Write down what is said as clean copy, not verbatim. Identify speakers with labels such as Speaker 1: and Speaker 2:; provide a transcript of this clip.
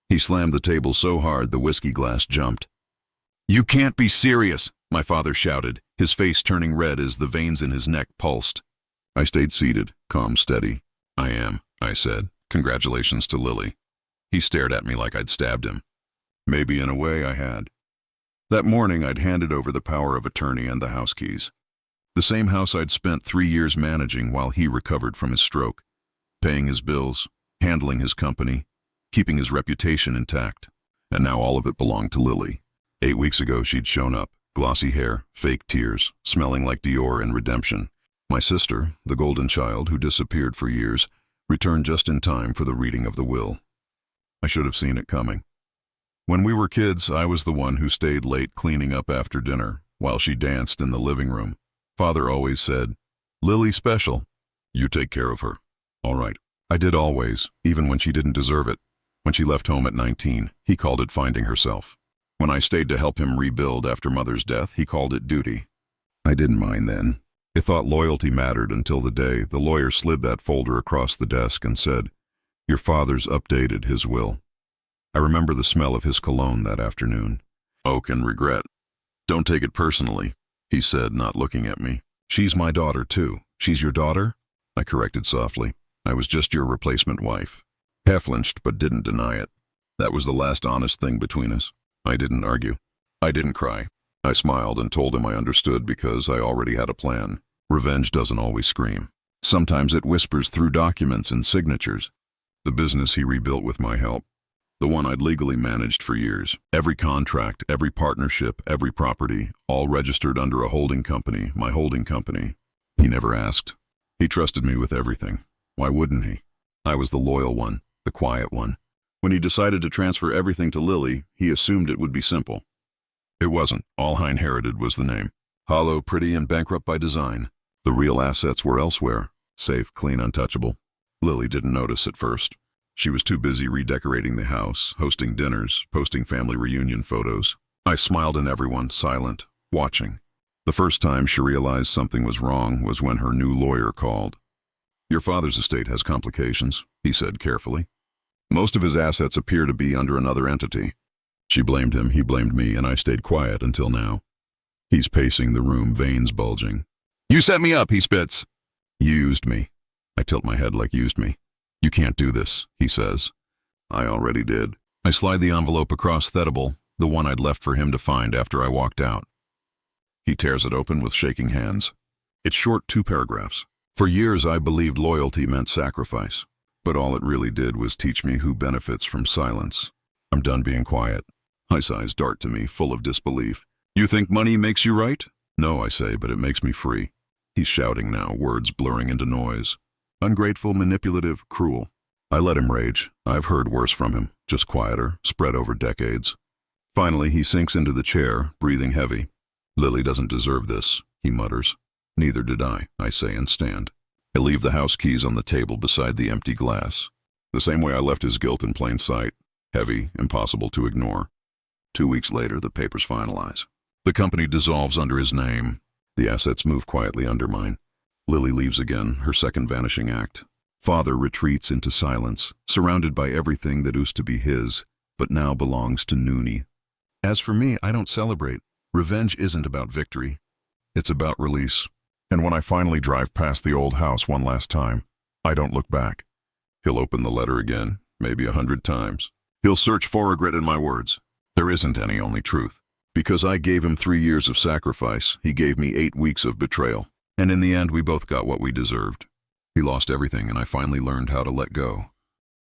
Speaker 1: He slammed the table so hard the whiskey glass jumped. "You can't be serious," my father shouted, his face turning red as the veins in his neck pulsed. I stayed seated, calm, steady. "I am," I said. "Congratulations to Lily." He stared at me like I'd stabbed him. Maybe in a way I had. That morning I'd handed over the power of attorney and the house keys. The same house I'd spent 3 years managing while he recovered from his stroke, paying his bills, handling his company, keeping his reputation intact. And now all of it belonged to Lily. 8 weeks ago she'd shown up, glossy hair, fake tears, smelling like Dior and redemption. My sister, the golden child who disappeared for years, returned just in time for the reading of the will. I should have seen it coming. When we were kids, I was the one who stayed late cleaning up after dinner, while she danced in the living room. Father always said, "Lily special. You take care of her." All right. I did always, even when she didn't deserve it. When she left home at 19, he called it finding herself. When I stayed to help him rebuild after Mother's death, he called it duty. I didn't mind then. I thought loyalty mattered until the day the lawyer slid that folder across the desk and said, "Your father's updated his will." I remember the smell of his cologne that afternoon. "Oak and regret. Don't take it personally," he said, not looking at me. "She's my daughter, too." "She's your daughter?" I corrected softly. "I was just your replacement wife." He flinched, but didn't deny it. That was the last honest thing between us. I didn't argue. I didn't cry. I smiled and told him I understood because I already had a plan. Revenge doesn't always scream. Sometimes it whispers through documents and signatures. The business he rebuilt with my help. The one I'd legally managed for years. Every contract, every partnership, every property, all registered under a holding company, my holding company. He never asked. He trusted me with everything. Why wouldn't he? I was the loyal one, the quiet one. When he decided to transfer everything to Lily, he assumed it would be simple. It wasn't. All I inherited was the name. Hollow, pretty, and bankrupt by design. The real assets were elsewhere. Safe, clean, untouchable. Lily didn't notice at first. She was too busy redecorating the house, hosting dinners, posting family reunion photos. I smiled at everyone, silent, watching. The first time she realized something was wrong was when her new lawyer called. "Your father's estate has complications," he said carefully. "Most of his assets appear to be under another entity." She blamed him, he blamed me, and I stayed quiet until now. He's pacing the room, veins bulging. "You set me up," he spits. "You used me." I tilt my head like used me. "You can't do this," he says. "I already did." I slide the envelope across Thedable, the one I'd left for him to find after I walked out. He tears it open with shaking hands. It's short, 2 paragraphs. For years I believed loyalty meant sacrifice, but all it really did was teach me who benefits from silence. I'm done being quiet. His eyes dart to me, full of disbelief. "You think money makes you right?" "No," I say, "but it makes me free." He's shouting now, words blurring into noise. Ungrateful, manipulative, cruel. I let him rage. I've heard worse from him, just quieter, spread over decades. Finally, he sinks into the chair, breathing heavy. "Lily doesn't deserve this," he mutters. "Neither did I say, and stand. I leave the house keys on the table beside the empty glass. The same way I left his guilt in plain sight. Heavy, impossible to ignore. 2 weeks later, the papers finalize. The company dissolves under his name. The assets move quietly under mine. Lily leaves again, her second vanishing act. Father retreats into silence, surrounded by everything that used to be his, but now belongs to Noonie. As for me, I don't celebrate. Revenge isn't about victory. It's about release. And when I finally drive past the old house one last time, I don't look back. He'll open the letter again, maybe 100 times. He'll search for regret in my words. There isn't any only truth. Because I gave him 3 years of sacrifice, he gave me 8 weeks of betrayal. And in the end, we both got what we deserved. He lost everything, and I finally learned how to let go.